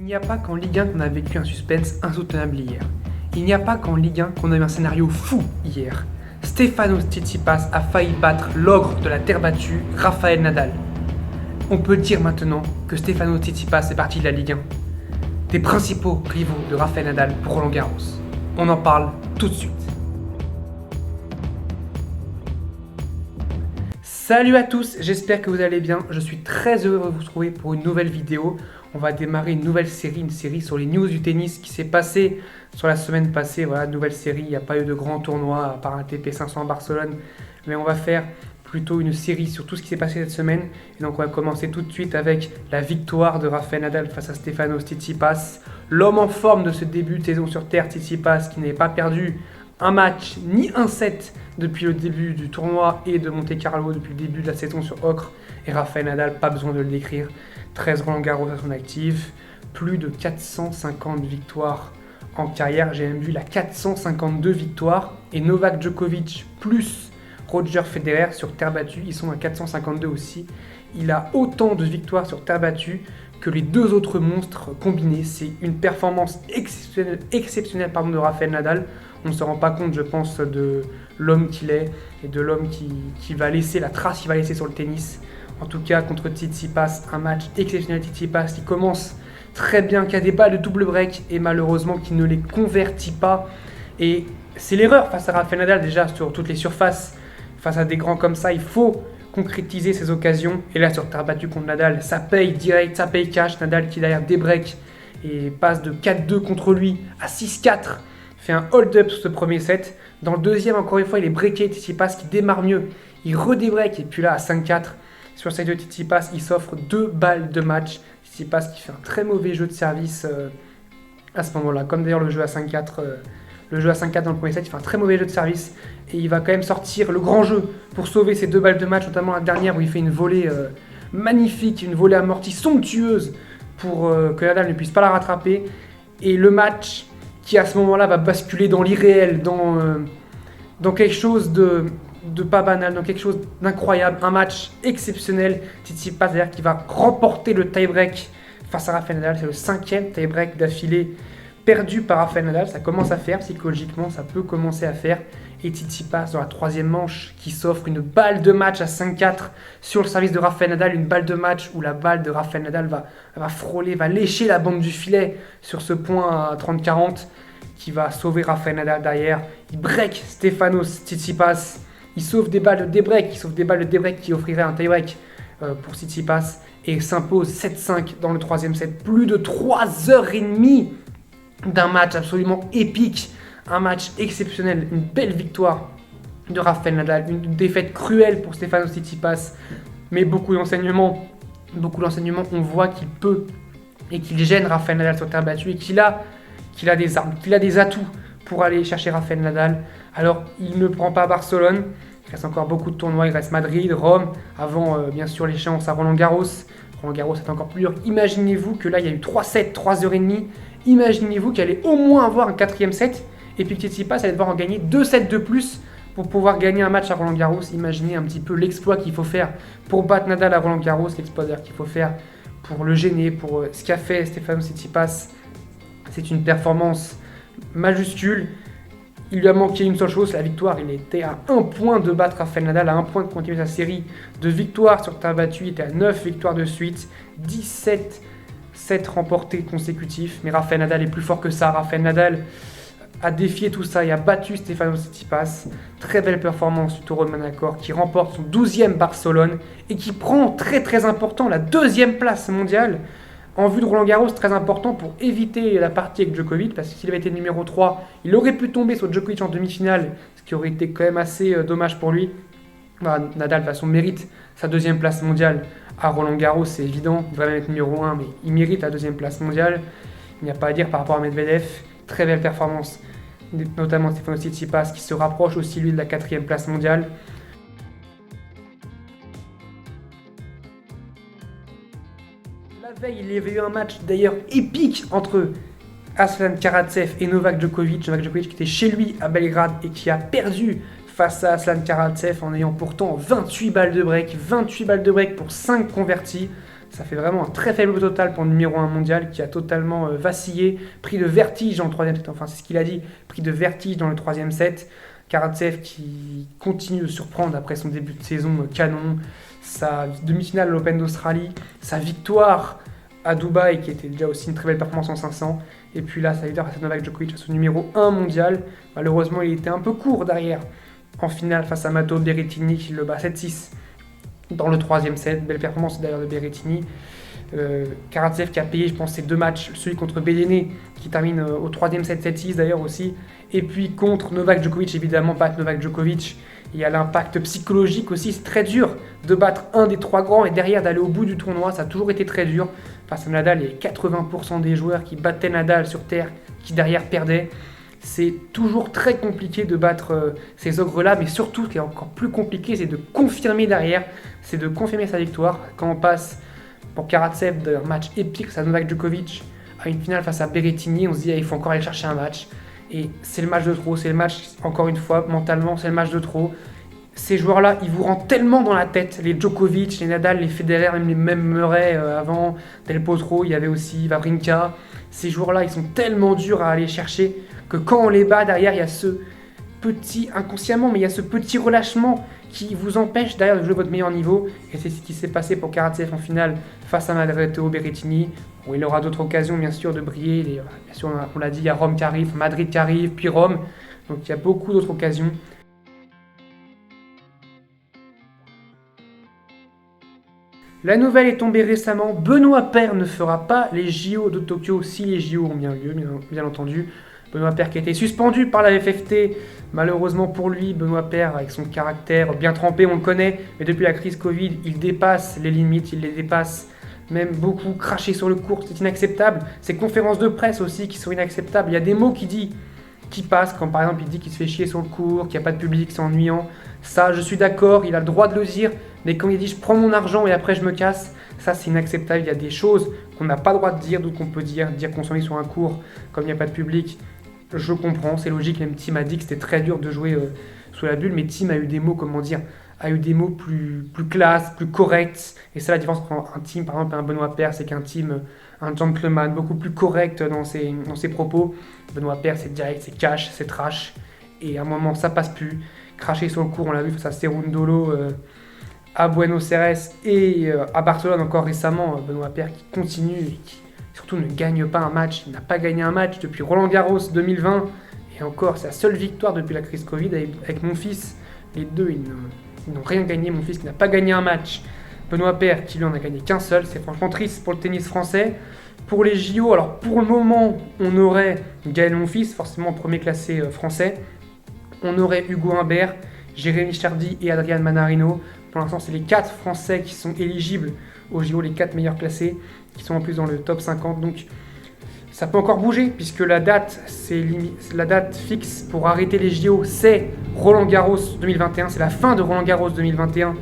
n'y a pas qu'en Ligue 1 qu'on a vécu un suspense insoutenable hier. Il n'y a pas qu'en Ligue 1 qu'on a eu un scénario fou hier. Stefanos Tsitsipas a failli battre l'ogre de la terre battue, Rafael Nadal. On peut dire maintenant que Stefanos Tsitsipas est parti de la Ligue 1. Des principaux rivaux de Rafael Nadal pour Roland Garros. On en parle tout de suite. Salut à tous, j'espère que vous allez bien. Je suis très heureux de vous retrouver pour une nouvelle vidéo. On va démarrer une nouvelle série, une série sur les news du tennis qui s'est passée sur la semaine passée. Voilà, nouvelle série, il n'y a pas eu de grand tournoi à part un TP 500 à Barcelone. Mais on va faire plutôt une série sur tout ce qui s'est passé cette semaine. Et donc on va commencer tout de suite avec la victoire de Rafael Nadal face à Stefanos Tsitsipas. L'homme en forme de ce début de saison sur terre, Tsitsipas, qui n'avait pas perdu un match ni un set depuis le début du tournoi et de Monte Carlo depuis le début de la saison sur Ocre. Et Rafael Nadal, pas besoin de le décrire, 13 Roland Garros à son actif, plus de 450 victoires en carrière, j'ai même vu la 452 victoires. Et Novak Djokovic plus Roger Federer sur terre battue, ils sont à 452 aussi. Il a autant de victoires sur terre battue que les deux autres monstres combinés. C'est une performance exceptionnelle de Rafael Nadal. On ne se rend pas compte, je pense, de l'homme qu'il est et de l'homme qui va laisser, la trace qu'il va laisser sur le tennis. En tout cas, contre Tsitsipas, un match exceptionnel. Tsitsipas qui commence très bien, qui a des balles de double break et malheureusement qui ne les convertit pas. Et c'est l'erreur face à Rafael Nadal déjà sur toutes les surfaces. Face à des grands comme ça, il faut concrétiser ses occasions. Et là, sur terre battue contre Nadal, ça paye direct, ça paye cash. Nadal qui derrière débreak et passe de 4-2 contre lui à 6-4. Fait un hold-up sur ce premier set. Dans le deuxième, encore une fois, il est breaké. Tsitsipas qui démarre mieux. Il redébreak et puis là, à 5-4, sur cette de Tsitsipas, il s'offre 2 balles de match. Tsitsipas qui fait un très mauvais jeu de service à ce moment-là. Comme d'ailleurs le jeu à 5-4. Le jeu à 5-4 dans le premier set, il fait un très mauvais jeu de service. Et il va quand même sortir le grand jeu pour sauver ces 2 balles de match, notamment la dernière où il fait une volée magnifique, une volée amortie somptueuse pour que Nadal ne puisse pas la rattraper. Et le match qui à ce moment-là va basculer dans l'irréel, dans quelque chose de pas banal, dans quelque chose d'incroyable, un match exceptionnel. Tsitsipas d'ailleurs qui va remporter le tie-break face à Rafael Nadal, c'est le 5e tie-break d'affilée perdu par Rafael Nadal, ça commence à faire psychologiquement, ça peut commencer à faire. Et Tsitsipas dans la 3e manche qui s'offre une balle de match à 5-4 sur le service de Rafael Nadal, une balle de match où la balle de Rafael Nadal va frôler, va lécher la bande du filet sur ce point à 30-40 qui va sauver Rafael Nadal derrière. Il break Stefanos Tsitsipas, il sauve des balles de débreak, qui offrirait un tie-break pour Tsitsipas et s'impose 7-5 dans le 3e set. Plus de 3h30 d'un match absolument épique. Un match exceptionnel, une belle victoire de Rafael Nadal, une défaite cruelle pour Stefanos Tsitsipas, mais beaucoup d'enseignements. On voit qu'il peut et qu'il gêne Rafael Nadal sur terre battue et qu'il a des armes, qu'il a des atouts pour aller chercher Rafael Nadal. Alors, il ne prend pas Barcelone, il reste encore beaucoup de tournois, il reste Madrid, Rome, avant bien sûr l'échéance à Roland Garros. Roland Garros est encore plus dur. Imaginez-vous que là, il y a eu 3 sets, 3h30. Imaginez-vous qu'il allait au moins avoir un 4e set. Et puis Tsitsipas allait devoir en gagner 2 sets de plus pour pouvoir gagner un match à Roland Garros. Imaginez un petit peu l'exploit qu'il faut faire pour battre Nadal à Roland Garros, l'exploit qu'il faut faire pour le gêner, pour ce qu'a fait Stefanos Tsitsipas. C'est une performance majuscule. Il lui a manqué une seule chose, la victoire. Il était à 1 point de battre Rafael Nadal, à 1 point de continuer sa série de victoires sur terre battue. Il était à 9 victoires de suite, 17 sets remportés consécutifs. Mais Rafael Nadal est plus fort que ça. Rafael Nadal a défié tout ça et a battu Stefanos Tsitsipas. Très belle performance du taureau de Manacor qui remporte son 12e Barcelone et qui prend très important la 2e place mondiale. En vue de Roland Garros, très important pour éviter la partie avec Djokovic, parce que s'il avait été numéro 3, il aurait pu tomber sur Djokovic en demi-finale, ce qui aurait été quand même assez dommage pour lui. Voilà, Nadal, de toute façon, mérite sa 2e place mondiale à Roland Garros, c'est évident, il devrait même être numéro 1, mais il mérite la 2e place mondiale. Il n'y a pas à dire par rapport à Medvedev, très belle performance, notamment Stefanos Tsitsipas, qui se rapproche aussi lui de la 4e place mondiale. La veille, il y avait eu un match d'ailleurs épique entre Aslan Karatsev et Novak Djokovic. Novak Djokovic qui était chez lui à Belgrade et qui a perdu face à Aslan Karatsev en ayant pourtant 28 balles de break pour 5 convertis. Ça fait vraiment un très faible total pour le numéro 1 mondial qui a totalement vacillé, pris de vertige dans le troisième set. Enfin, c'est ce qu'il a dit, pris de vertige dans le troisième set. Karatsev qui continue de surprendre après son début de saison canon, sa demi-finale à l'Open d'Australie, sa victoire à Dubaï qui était déjà aussi une très belle performance en 500. Et puis là, sa victoire face à Novak Djokovic, son numéro 1 mondial. Malheureusement, il était un peu court derrière en finale face à Matteo Berrettini qui le bat 7-6 dans le troisième set. Belle performance d'ailleurs de Berrettini. Karatsev qui a payé, je pense, ses 2 matchs, celui contre Bellené qui termine au troisième set 7-6 d'ailleurs aussi, et puis contre Novak Djokovic, évidemment battre Novak Djokovic, il y a l'impact psychologique aussi, c'est très dur de battre un des 3 grands et derrière d'aller au bout du tournoi, ça a toujours été très dur. Face à Nadal, il y a 80% des joueurs qui battaient Nadal sur terre, qui derrière perdaient. C'est toujours très compliqué de battre ces ogres-là, mais surtout, ce qui est encore plus compliqué, c'est de confirmer derrière, c'est de confirmer sa victoire. Quand on passe pour Karatsev d'un match épique face à Novak Djokovic à une finale face à Berrettini, on se dit il faut encore aller chercher un match. Et c'est le match de trop, c'est le match, encore une fois, mentalement, c'est le match de trop. Ces joueurs-là, ils vous rentrent tellement dans la tête, les Djokovic, les Nadal, les Federer, même Murray avant, Del Potro, il y avait aussi Wawrinka. Ces joueurs-là, ils sont tellement durs à aller chercher que quand on les bat, derrière, il y a ce petit, inconsciemment, mais il y a ce petit relâchement qui vous empêche derrière de jouer votre meilleur niveau. Et c'est ce qui s'est passé pour Karatsev en finale face à Matteo Berrettini. Bon, il aura d'autres occasions, bien sûr, de briller. Bien sûr, on l'a dit, il y a Rome qui arrive, Madrid qui arrive, puis Rome. Donc il y a beaucoup d'autres occasions. La nouvelle est tombée récemment, Benoît Paire ne fera pas les JO de Tokyo si les JO ont bien lieu, bien entendu. Benoît Paire qui a été suspendu par la FFT, malheureusement pour lui, Benoît Paire avec son caractère bien trempé, on le connaît, mais depuis la crise Covid, il dépasse les limites, il les dépasse même beaucoup, cracher sur le court, c'est inacceptable. Ces conférences de presse aussi qui sont inacceptables, il y a des mots qu'il dit qui passent, quand par exemple il dit qu'il se fait chier sur le court, qu'il n'y a pas de public, c'est ennuyant. Ça, je suis d'accord, il a le droit de le dire, mais quand il dit je prends mon argent et après je me casse, ça c'est inacceptable. Il y a des choses qu'on n'a pas le droit de dire, d'autres qu'on peut dire qu'on s'ennuie sur un court, comme il n'y a pas de public. Je comprends, c'est logique, même Tim a dit que c'était très dur de jouer sous la bulle, mais Tim a eu des mots, comment dire, a eu des mots plus classe, plus corrects. Et ça, la différence entre un Tim, par exemple, et un Benoît Paire, c'est qu'un Tim, un gentleman, beaucoup plus correct dans ses propos. Benoît Paire, c'est direct, c'est cash, c'est trash. Et à un moment, ça passe plus. Cracher sur le court, on l'a vu face à Cerundolo à Buenos Aires et à Barcelone encore récemment. Benoît Paire qui continue et qui surtout ne gagne pas un match. Il n'a pas gagné un match depuis Roland-Garros 2020. Et encore, c'est la seule victoire depuis la crise Covid avec mon fils. Les deux, ils n'ont rien gagné. Mon fils qui n'a pas gagné un match. Benoît Paire qui lui en a gagné qu'un seul. C'est franchement triste pour le tennis français. Pour les JO, alors pour le moment, on aurait Gaël Monfils, forcément premier classé français. On aurait Hugo Humbert, Jérémy Chardy et Adrian Manarino. Pour l'instant, c'est les 4 Français qui sont éligibles aux JO, les 4 meilleurs classés, qui sont en plus dans le top 50. Donc ça peut encore bouger, puisque la date fixe pour arrêter les JO, c'est Roland-Garros 2021. C'est la fin de Roland-Garros 2021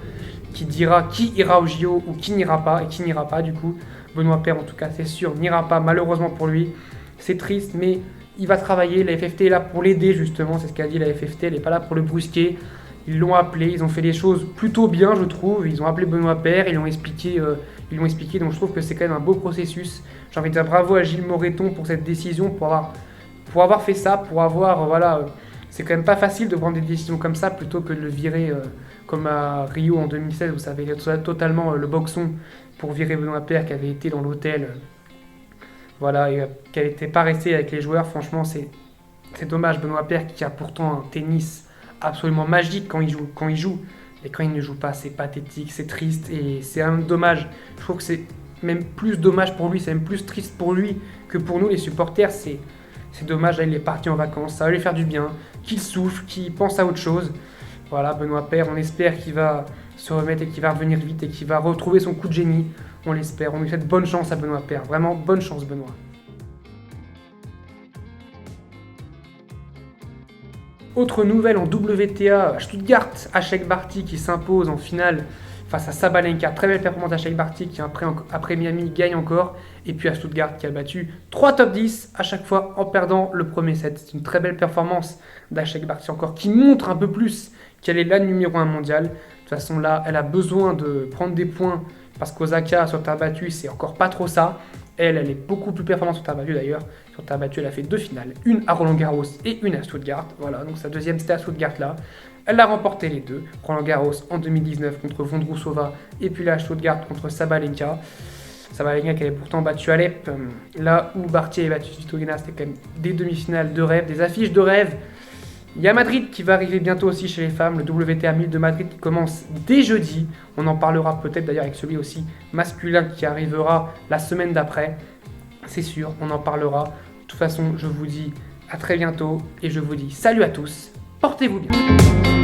qui dira qui ira aux JO ou qui n'ira pas, et qui n'ira pas du coup. Benoît Paire, en tout cas, c'est sûr, n'ira pas, malheureusement pour lui. C'est triste, mais il va travailler. La FFT est là pour l'aider, justement. C'est ce qu'a dit la FFT. Elle n'est pas là pour le brusquer. Ils l'ont appelé. Ils ont fait les choses plutôt bien, je trouve. Ils ont appelé Benoît Paire. Ils l'ont expliqué. Donc, je trouve que c'est quand même un beau processus. J'ai envie de dire bravo à Gilles Moreton pour cette décision, pour avoir fait ça, c'est quand même pas facile de prendre des décisions comme ça plutôt que de le virer comme à Rio en 2016 où ça avait totalement le boxon pour virer Benoît Paire qui avait été dans l'hôtel. Et qu'elle n'était pas restée avec les joueurs. Franchement, c'est dommage. Benoît Paire qui a pourtant un tennis absolument magique quand il joue. Et quand il ne joue pas, c'est pathétique, c'est triste et c'est un dommage. Je trouve que c'est même plus dommage pour lui, c'est même plus triste pour lui que pour nous les supporters. C'est dommage, là, il est parti en vacances, ça va lui faire du bien, qu'il souffle, qu'il pense à autre chose. Voilà, Benoît Paire, on espère qu'il va se remettre et qu'il va revenir vite et qu'il va retrouver son coup de génie. On l'espère, on lui souhaite bonne chance à Benoît Paire, vraiment bonne chance Benoît. Autre nouvelle en WTA, Stuttgart, Ashleigh Barty qui s'impose en finale face à Sabalenka. Très belle performance d'Ashleigh Barty qui après Miami gagne encore. Et puis à Stuttgart qui a battu 3 top 10 à chaque fois en perdant le premier set. C'est une très belle performance d'Ashleigh Barty encore qui montre un peu plus qu'elle est la numéro 1 mondiale. De toute façon là, elle a besoin de prendre des points parce qu'Osaka sur terre battue, c'est encore pas trop ça. Elle est beaucoup plus performante sur terre battue d'ailleurs. Sur terre battue, elle a fait 2 finales, une à Roland-Garros et une à Stuttgart. Voilà, donc sa deuxième c'était à Stuttgart là. Elle a remporté les deux. Roland-Garros en 2019 contre Vondrousova et puis là à Stuttgart contre Sabalenka. Sabalenka qui avait pourtant battu Alep. Là où Barty avait battu Svitolina, c'était quand même des demi-finales de rêve, des affiches de rêve. Il y a Madrid qui va arriver bientôt aussi chez les femmes, le WTA 1000 de Madrid qui commence dès jeudi. On en parlera peut-être d'ailleurs avec celui aussi masculin qui arrivera la semaine d'après. C'est sûr, on en parlera. De toute façon, je vous dis à très bientôt et je vous dis salut à tous, portez-vous bien.